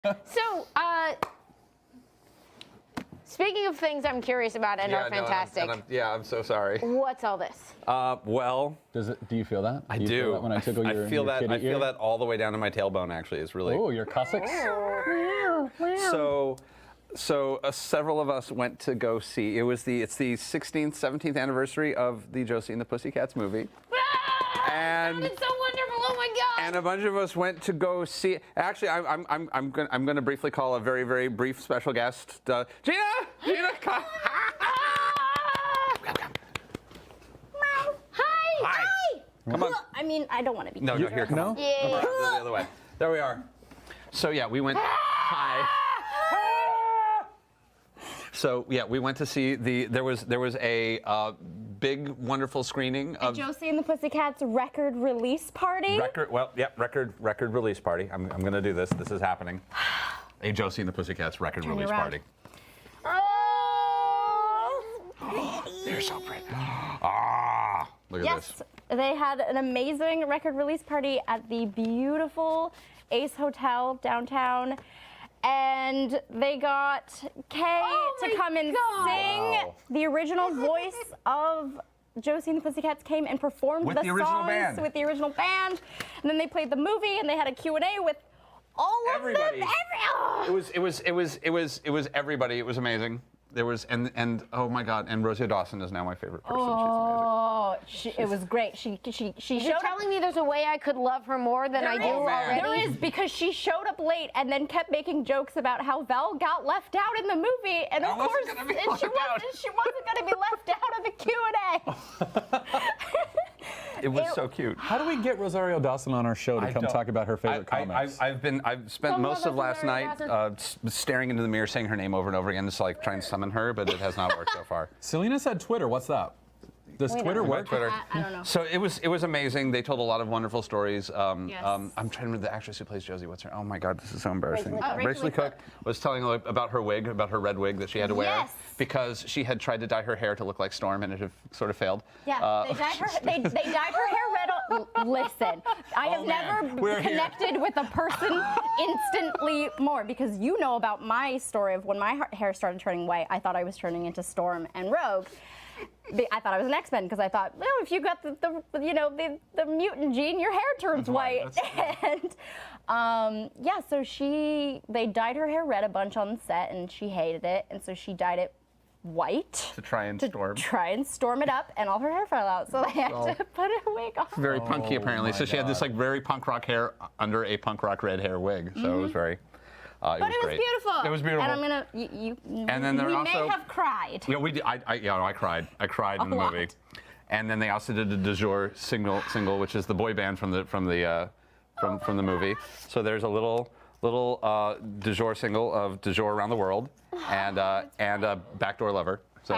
So, speaking of things I'm curious about and are fantastic. I'm so sorry. What's all this? Well, Do you feel that? I do. You do. Feel that when I tickle your, feel your that. kitty I feel ear? that all the way down to my tailbone. Actually, it's really. Oh, your Cossacks. So several of us went to go see. It's the 16th, 17th anniversary of the Josie and the Pussycats movie. And It's so wonderful! Oh my God! And a bunch of us went to go see. Actually, I'm going to briefly call a very, very brief special guest, Gina, come. Hi! Come on. I mean, I don't want to be. No, here, come on. Yeah. Come on, the other way. There we are. So yeah, we went. Hi. So yeah, we went to see there was a big wonderful screening of Josie and the Pussycats record release party. Record release party. I'm gonna do this. This is happening. A Josie and the Pussycats record Turn release around. party. Oh, They're so pretty. Ah, look at this. yes, they had an amazing record release party at the beautiful Ace Hotel downtown. And they got Kay to come and sing. The original voice of Josie and the Pussycats came and performed With the the original songs band. with the original band. And then they played the movie and they had a Q&A with all Everybody. of them. It was everybody. It was amazing. There was and oh my God, and Rosie Dawson is now my favorite person. Oh, it was great. She You're showed up. telling me there's a way I could love her more than I do already? There is, because she showed up late and then kept making jokes about how Val got left out in the movie, and of I wasn't course gonna be she left out. wasn't going to be left out of the Q&A. It was so cute. How do we get Rosario Dawson on our show to come talk about her favorite comics? I've spent Come most love of us, last Rosario night Dawson. staring into the mirror, saying her name over and over again, just like trying to summon her, but it has not worked so far. Selena said Twitter. What's that? Does Twitter work? Twitter. I don't know. So it was amazing. They told a lot of wonderful stories. Yes. I'm trying to remember the actress who plays Josie. What's her? Oh my God, this is so embarrassing. Rachel Lee Cook was telling about her wig, about her red wig that she had to wear Yes. because she had tried to dye her hair to look like Storm, and it had sort of failed. Yeah, they dyed her hair red. Listen, I have never connected with a person instantly more, because you know about my story of when my hair started turning white. I thought I was turning into Storm and Rogue. I thought I was an X-Men because I thought, well, if you got the mutant gene, your hair turns white. And yeah, so they dyed her hair red a bunch on set, and she hated it, and so she dyed it white To try and storm it up, and all her hair fell out, so they had to put a wig on. Very punky, apparently. my So she had this God. like very punk rock hair under a punk rock red hair wig. So it was very. But it was great. beautiful. It was beautiful. And I'm gonna, you And then there we also- may have cried. Yeah, we did. I cried. I cried in the lot. movie. And then they also did a de jour single, which is the boy band from the movie. So there's a little de jour single of De jour Around the World and Backdoor Lover. So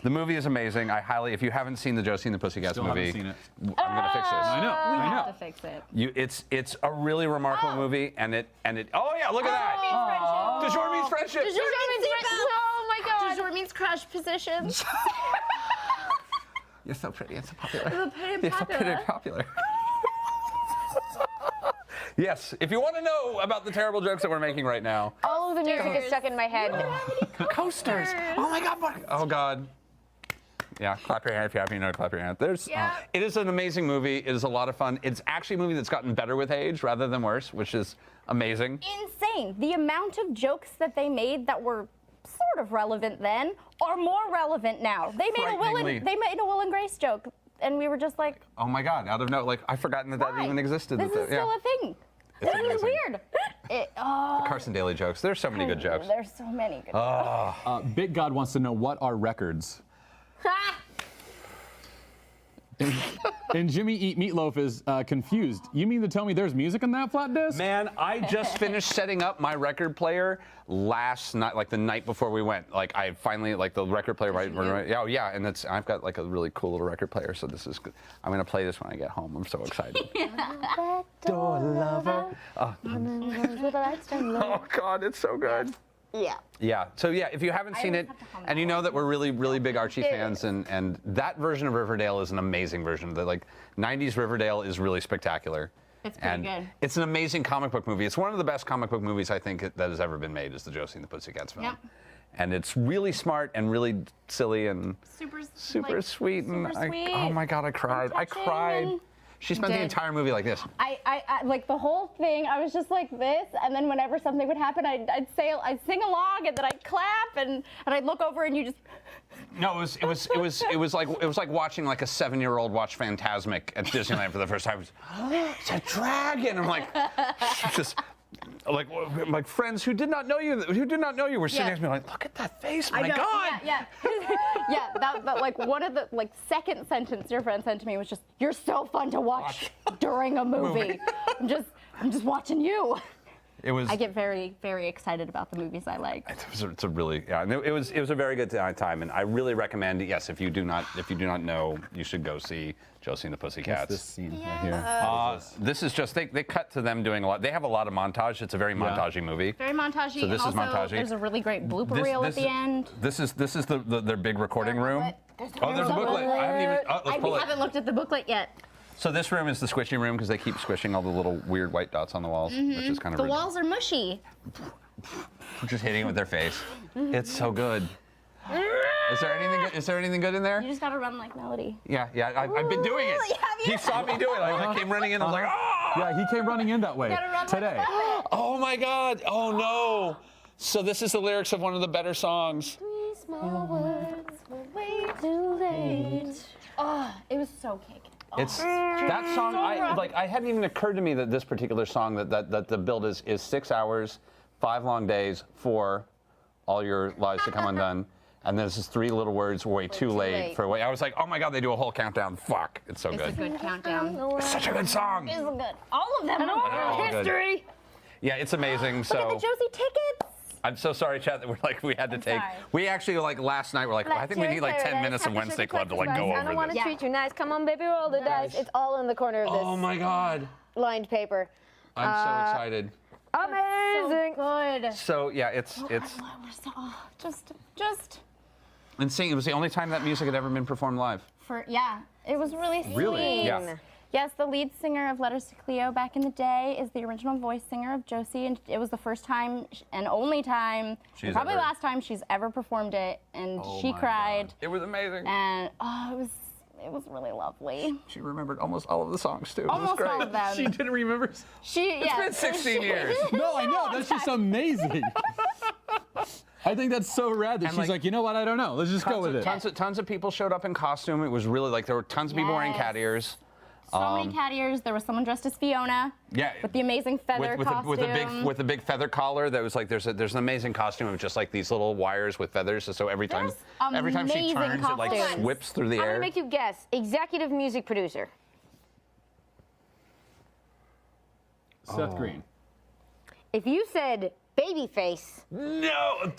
the movie is amazing. If you haven't seen the Josie and the Pussycats Still movie, haven't seen it. I'm gonna fix this. I know. We I have know. to fix it. It's a really remarkable movie, and it. Oh yeah, look at that. De jour means friendship. De jour means seatbelt. Oh my God! De jour means crush positions. You're so pretty and so popular. Pretty You're so pretty and popular. Yes, if you want to know about the terrible jokes that we're making right now. All of the music is stuck in my head. Coasters. Oh my God. Oh God. Yeah, clap your hand if you're happy. You know, clap your hand. It is an amazing movie. It is a lot of fun. It's actually a movie that's gotten better with age rather than worse, which is amazing. Insane. The amount of jokes that they made that were sort of relevant then are more relevant now. They made a Will and Grace joke, and we were just like, Oh my God, out of no, like I've forgotten that why? even existed. This is still a thing. It's This is amazing. weird. Carson Daly jokes. There's so many good jokes. There's so many good jokes. Big God wants to know, what are records? And Jimmy Eat Meatloaf is confused. You mean to tell me there's music on that flat disc? Man, I just finished setting up my record player last night, like the night before we went. Like I finally, like the record player, right? Oh yeah, and I've got like a really cool little record player, so this is good. I'm gonna play this when I get home. I'm so excited. Door lover. Oh God, it's so good. Yeah. Yeah. So yeah, if you haven't seen it, have to hum and you know that we're really, really big Archie fans, and that version of Riverdale is an amazing version. The like '90s Riverdale is really spectacular, It's pretty good. It's an amazing comic book movie. It's one of the best comic book movies I think that has ever been made. Is the Josie and the Pussycats film. Yep. And it's really smart and really silly and super like, sweet. And super sweet. oh my God, I cried. I touching cried. and- She spent the entire movie like this. I like the whole thing. I was just like this, and then whenever something would happen, I'd sing along, and then I'd clap, and I'd look over, and you just. No, it was like watching like a 7-year-old watch Fantasmic at Disneyland for the first time. It's a dragon. I'm like, just like friends who did not know you were sitting next to me like, look at that face, my God. Yeah. Yeah, that like one of the second sentence your friend sent to me was just, "You're so fun to watch during a movie." I'm just watching you. It was. I get very, very excited about the movies I like. It's a really it was a very good time, and I really recommend it. Yes, if you do not know, you should go see Josie and the Pussycats. This scene right here. This is just they cut to them doing a lot. They have a lot of montage. It's a very montagey movie. Very montagey. So this and is also, montagey. There's a really great blooper reel at the end. This is their big recording room. There's There's a booklet. I haven't even. Let's pull I it. haven't looked at the booklet yet. So this room is the squishy room because they keep squishing all the little weird white dots on the walls, which is kind of The walls are mushy. just hitting it with their face. It's so good. Is there anything good? Is there anything good in there? You just gotta run like Melody. Yeah. I've been doing it. Have you? He saw me do it. I came running in. I was like, oh! Yeah, he came running in that way Gotta run today. like a rabbit. Oh my God! Oh no! So this is the lyrics of one of the better songs. 3 small words were way too late. Oh, it was so kick. It's that song. I hadn't even occurred to me that this particular song that the build is 6 hours, 5 long days for all your lives to come undone, and then this is 3 little words way too late for way. I was like, oh my God, they do a whole countdown. Fuck, it's so It's good. a good countdown. It's such a good song. It's good. All of them are good. history. Yeah, it's amazing. Look So at the Josie tickets. I'm so sorry, chat, that we had to take. sorry. We actually last night we're like, I think we need like 10 minutes of Wednesday Club to go I don't over want this. to treat you nice. Come on, baby, roll the dice. It's all in the corner of this Oh my God, lined paper. I'm so excited. Amazing. So good. So yeah, it's We're so, just and sing. It was the only time that music had ever been performed live. it was really sweet. Really? Yeah. Yes, the lead singer of Letters to Cleo back in the day is the original voice singer of Josie, and it was the first time and only time, and probably last time she's ever performed it, and she cried. It was amazing. And it was really lovely. She remembered almost all of the songs too. It was Almost great. all of them. She didn't remember. It's been 16 years. No, I know. That's just amazing. I think that's so rad that she's like, you know what? I don't know. Let's just go with it. Tons of people showed up in costume. It was really like there were tons of people wearing cat ears. So many cat ears. There was someone dressed as Fiona. Yeah. With the amazing feather costume. With a big feather collar that was like there's an amazing costume of just like these little wires with feathers. So every time she amazing turns, it like costumes. whips through the I'm air. gonna make you guess. Executive music producer. Seth Green. If you said Babyface, No.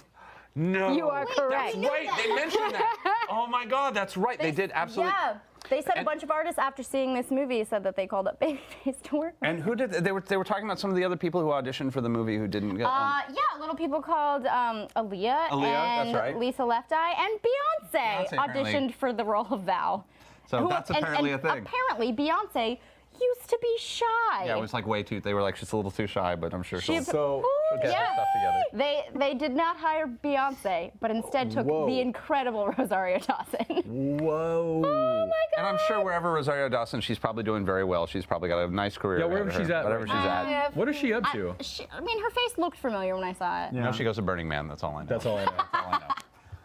you are correct. That's right. They mentioned that. Oh my God, that's right. They did absolutely. Yeah. They said a bunch of artists after seeing this movie said that they called up Babyface to work with. And who did they were talking about some of the other people who auditioned for the movie who didn't get. Yeah, little people called Aaliyah that's and right. Lisa Left Eye and Beyonce apparently. auditioned for the role of Val. So that's apparently a thing. Apparently, Beyonce used to be shy. Yeah, it was like way too. They were like she's a little too shy, but I'm sure she'll get So her stuff together. They did not hire Beyonce, but instead took the incredible Rosario Dawson. Whoa. Oh my God! And I'm sure wherever Rosario Dawson, she's probably doing very well. She's probably got a nice career. Yeah, wherever ahead of she's her, at whatever right she's now. at. What is she up to? I mean, her face looked familiar when I saw it. No, she goes to Burning Man. That's all I know. That's all I know. That's all I know.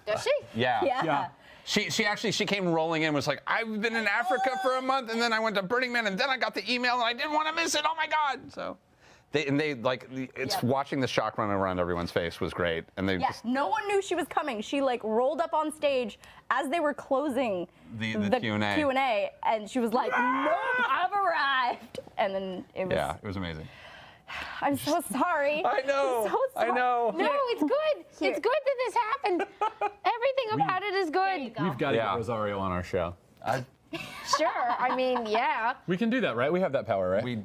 Does she? Yeah. Yeah. She came rolling in and was like, I've been in Africa for a month, and then I went to Burning Man, and then I got the email, and I didn't want to miss it. Oh my God! So, watching the shock run around everyone's face was great, and they just no one knew she was coming. She like rolled up on stage as they were closing the Q&A. Q&A, and she was like, "Nope, I've arrived." And then it was. it was amazing. I'm so sorry. I know. I'm so sorry. I know. No, it's good. It's good that this happened. Everything about it is good. We've got to get Rosario on our show. Sure. I mean, yeah. We can do that, right? We have that power, right?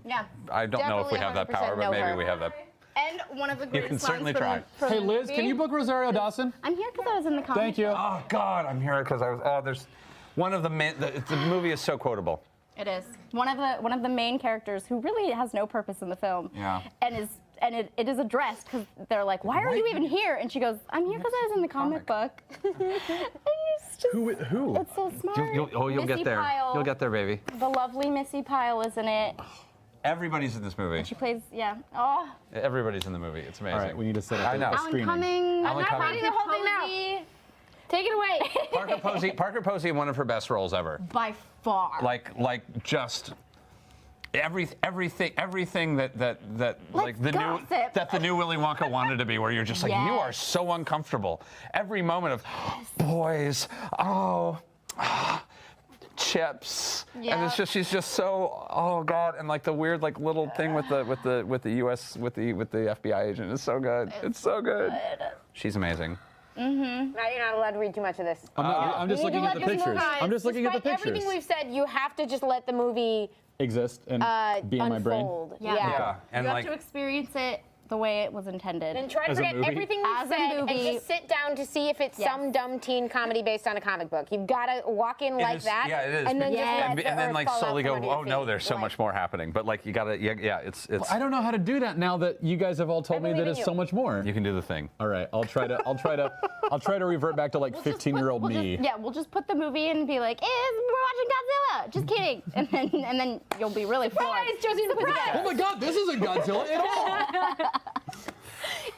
I don't know if we have that power, but maybe we have that. And one of the great can songs certainly from try. from Hey, the Liz, movie. can you book Rosario Dawson? I'm here because I was in the comedy. Thank you. Oh God, I'm here because I was. Oh, there's one of the movie is so quotable. It is one of the main characters who really has no purpose in the film. Yeah. And it is addressed because they're like, why are you even here? And she goes, I'm here because I was in the comic book. And it's just, Who? it's so smart. You'll Missy get there. Pyle, You'll get there, baby. The lovely Missy Pyle is in it. Everybody's in this movie. She plays, yeah. Oh, Everybody's in the movie. It's amazing. All right, we need to set up I know. a Alan screening. Cumming. I'm not reading the whole thing now. Take it away. Parker Posey in one of her best roles ever. By far. Like just everything that like the gossip. new Willy Wonka wanted to be, where you're just like, you are so uncomfortable. Every moment of boys, chips, and it's just she's just so, oh god, and like the weird like little thing with the US with the FBI agent is so good. It's so good. She's amazing. Now you're not allowed to read too much of this. I'm just You need looking to at the let this pictures. move on. I'm just looking at the Despite pictures. everything we've said, you have to just let the movie Exist and be in my brain. unfold. Yeah, and you like have to experience it the way it was intended. And try to As a forget movie? everything we've As a said and movie. just sit down to see if it's Yes. some dumb teen comedy based on a comic book. You've got to walk in like that. Yeah, it is. And then just let and the then earth like fall out slowly from go, under your oh no, feet. there's so Like, much more happening. But like you gotta, it's. I don't know how to do that now that you guys have all told me believe that in it's you. so much more. You can do the thing. All right, I'll try to revert back to like 15-year-old me. We'll just put the movie in and be like, we're watching Godzilla. Just kidding. And then you'll be really floored. Surprise, Josie the Pussycats. Oh my God, this isn't Godzilla at all.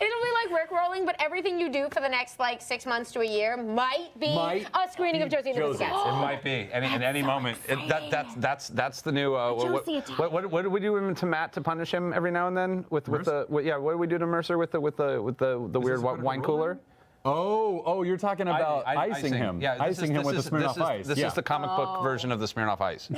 It'll be like Rickrolling, but everything you do for the next like 6 months to a year might be a screening of Josie and the Josie. Pussycats. It might be at any moment. That's the new. What do we do to Matt to punish him every now and then with the what do we do to Mercer with the weird wine cooler? Oh, you're talking about icing him. Yeah, icing him with the Smirnoff Ice. This is the comic book version of the Smirnoff Ice.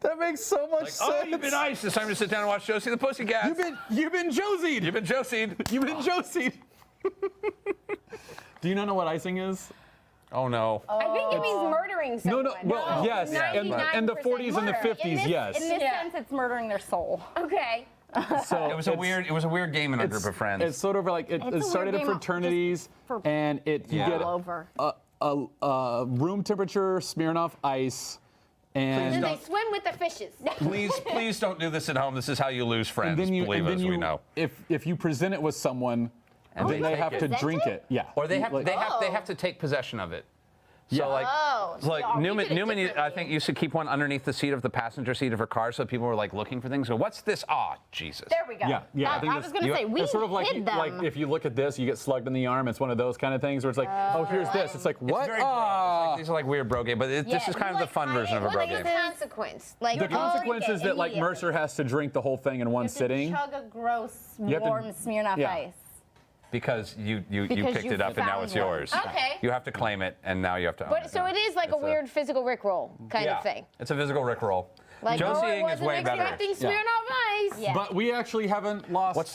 That makes so much sense. Oh, you've been iced. It's time to sit down and watch Josie and the Pussycats. You've been Josied. You've been Josied. You've been Josied. Do you not know what icing is? Oh no. I think it means murdering someone. Well, yes, in the 40s and the 50s, yes. In this sense, it's murdering their soul. Okay. So It was a weird game in a group of friends. It's sort of like it It's a started weird at game fraternities, and you get All over. a room temperature Smirnoff Ice, And and they swim with the fishes. Please don't do this at home. This is how you lose friends. then you Believe us, we know. if you present it with someone, And then they they take have it. to Present drink it? it. Yeah. Or they have Like- they have to take possession of it. So Yeah. like, so like we Newman, did it I differently. think used to keep one underneath the seat of the passenger seat of her car, so people were like looking for things. Go, what's this? Ah, Jesus. There we go. Yeah. I think I was going to say, we it's sort of like hid them. like if you look at this, you get slugged in the arm. It's one of those kind of things where it's like, oh, here's this. It's like, what? It's very bro. It's like, these are like weird bro game, but this is kind of the fun version of a bro Like game. the consequence. Like The consequence is that like immediately. Mercer has to drink the whole thing in one sitting. Chug a gross, have to- warm Smirnoff yeah. Ice. Because you Because picked you it up and now found it's one. yours. Okay. You have to claim it and now you have to own But it. so it is like a It's weird physical Rickroll kind of thing. It's a physical rickroll. Like, I Josie-ing is wasn't way better. expecting Yeah. Smirnoff Ice. Yeah. But we actually haven't lost. What's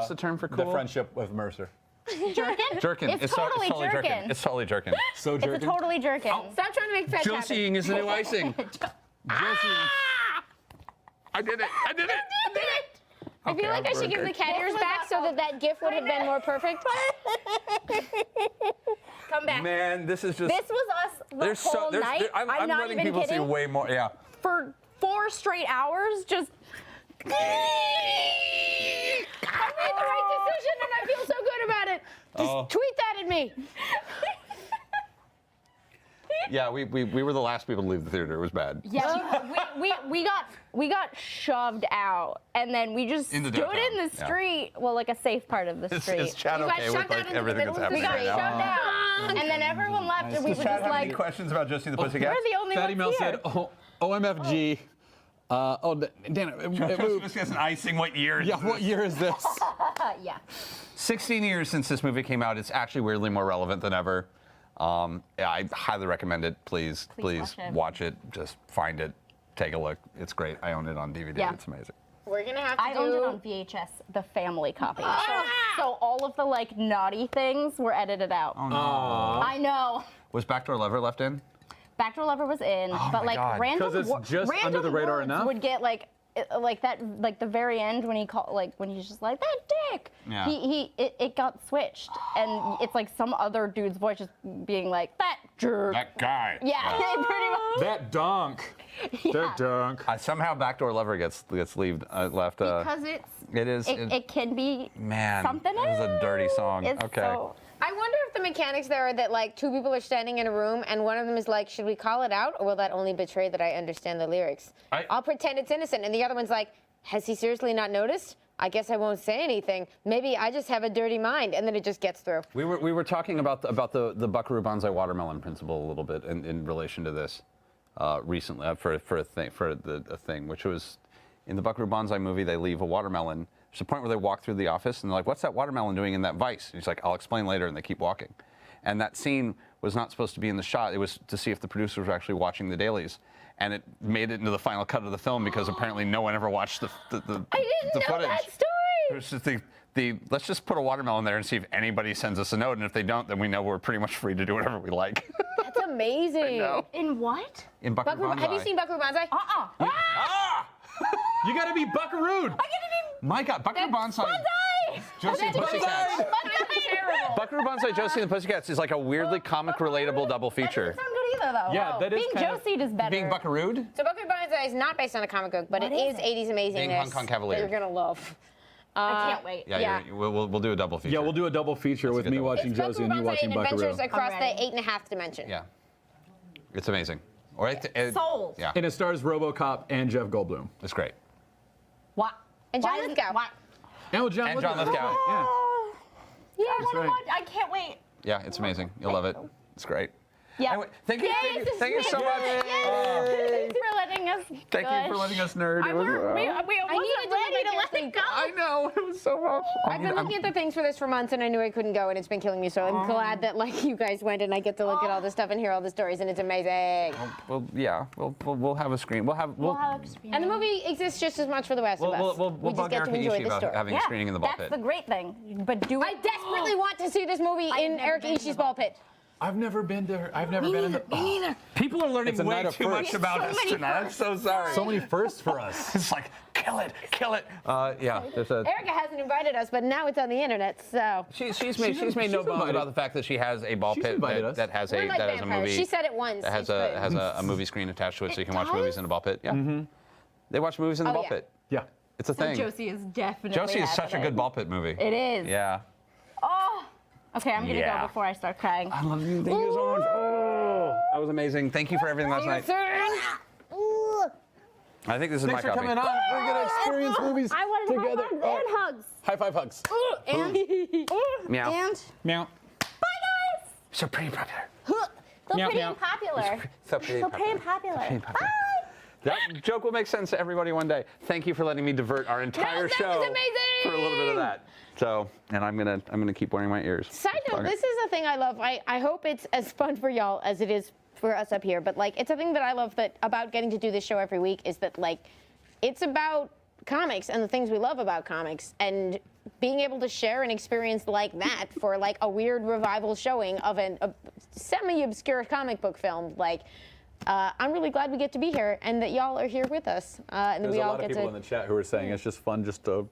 the term for cool? The friendship with Mercer. Jerkin? Jerkin. It's totally totally jerkin. It's totally jerkin. So It's a jerkin. totally jerkin. Stop trying to make fetch happen. Josie-ing is the new icing. Josie. I did it. I did it. I did it. I feel like I should give the cat ears back so that gif would have been more perfect. Come back. Man, this is just. This was us the whole night. I'm not letting even people kidding. see way more. Yeah. For 4 straight hours, just. I made the right decision and I feel so good about it. Just tweet that at me. Yeah, we were the last people to leave the theater. It was bad. Yeah, we got shoved out, and then we just In the stood downtown, in the yeah. street. Well, like a safe part of the street. Is Chad You guys okay shoved with out like into the everything middle that's of the happening we got right now? shoved out, and then everyone left, and we were Does just Chad have like, any questions about Josie and the Pussycats? we're the only That ones email here. said, OMFG. Dan, it moved. Pussycats and icing. What year? Yeah, what year is this? Yeah. 16 years since this movie came out. It's actually weirdly more relevant than ever. Yeah, I highly recommend it. Please watch it. Just find it. Take a look. It's great. I own it on DVD. Yeah. It's amazing. We're gonna have to I do. owned it on VHS, the family copy. So all of the like naughty things were edited out. Oh no. I know. Was Backdoor Lover left in? Backdoor Lover was in, but my like God. random 'Cause it's just random under the radar words enough? would get like like the very end when when he's just like that dick. Yeah. It got switched, and it's like some other dude's voice just being like that jerk. That guy. Yeah, pretty much. That dunk. That dunk. Somehow Backdoor Lover gets left. Because it can be something it is a dirty song. It's okay. so- I wonder if the mechanics there are that like two people are standing in a room and one of them is like, should we call it out or will that only betray that I understand the lyrics? I'll pretend it's innocent, and the other one's like, has he seriously not noticed? I guess I won't say anything. Maybe I just have a dirty mind, and then it just gets through. We were talking about the Buckaroo Banzai watermelon principle a little bit in relation to this recently for a thing, which was in the Buckaroo Banzai movie they leave a watermelon. There's a point where they walk through the office and they're like, what's that watermelon doing in that vise? And he's like, I'll explain later, and they keep walking. And that scene was not supposed to be in the shot. It was to see if the producers were actually watching the dailies. And it made it into the final cut of the film because apparently no one ever watched the footage. I didn't know that story! It was just let's just put a watermelon there and see if anybody sends us a note, and if they don't, then we know we're pretty much free to do whatever we like. That's amazing. I know. In what? In Buckaroo Banzai. Have you seen Buckaroo Banzai? You gotta be Buckaroo. My God, Buckaroo Banzai. Josie and the Pussycats. Buckaroo Banzai, Josie and the Pussycats is like a weirdly comic relatable double feature. That doesn't sound good either, though. Yeah, that is Being kind of- Josie is better. Being Buckarooed? So Buckaroo Banzai is not based on a comic book, but What it is is it? 80s amazingness Being Hong Kong Cavalier. that you're gonna love. I can't wait. Yeah. We'll do a double feature. Yeah, we'll do a double feature with good me double watching It's Josie and you Buckaroo watching Banzai and Buckaroo. Adventures across I'm the ready. 8.5 dimension. Yeah. It's amazing. All right. Sold. Yeah. And it stars RoboCop and Jeff Goldblum. It's great. What? And John Why isn't- Lithgow. why- And John And John Lithgow. Lithgow. Yeah. Yeah, I want right. to watch. I can't wait. Yeah, it's amazing. You'll love it. It's great. Yeah. Anyway, thank you so much. Thanks for letting us. Thank you for letting us nerd. We wasn't ready to let it go. I know. It was so much. I've been looking at the things for this for months, and I knew I couldn't go, and it's been killing me. So I'm glad that like you guys went, and I get to look at all this stuff and hear all the stories, and it's amazing. Well, yeah. We'll have a screen. We'll have experience. And the movie exists just as much for the rest of us. we'll we just bug get Eric to and enjoy Ishii the about story. having a screening in the ball That's pit. the great thing. But do I it. desperately want to see this movie in never Eric been to Ishii's the ball pit. I've never been there. I've never been in the. Me neither. People are learning It's a way night of too much firsts. about us tonight. I'm so sorry. So many firsts for us. It's like, kill it. Yeah, there's a. Erica hasn't invited us, but now it's on the internet, so. She's made She's no bones invited. about the fact that she has a ball She's pit invited us. that has We're like a vampires. movie. She said it once. That has It's a good. has a movie screen attached to it, so you can watch does? movies in a ball pit. Yeah. They watch movies in the Oh, ball yeah. pit. Yeah. It's a thing. Josie is definitely. Josie is such a having good it. ball pit movie. It is. Yeah. Oh. Okay, I'm gonna Yeah. go before I start crying. I love you. Thank you so much. Oh, that was amazing. Thank you for everything last night. I think this is Thanks my for copy. coming on. We're gonna experience movies I wanted together. high fives and hugs. High five hugs. Meow. And Meow. Bye guys. So pretty popular. So Meow, pretty meow. and popular. So pretty So pretty and popular. Pretty popular. That joke will make sense to everybody one day. Thank you for letting me divert our entire that show was amazing! for a little bit of that. So, and I'm gonna keep wearing my ears. Side note, Okay. this is a thing I love. I hope it's as fun for y'all as it is for us up here. But like, it's a thing that I love that about getting to do this show every week is that like, it's about comics and the things we love about comics and being able to share an experience like that for like a weird revival showing of a semi-obscure comic book film. Like, I'm really glad we get to be here and that y'all are here with us. And that There's we a all lot of get people to. in the chat who are saying it's just fun just to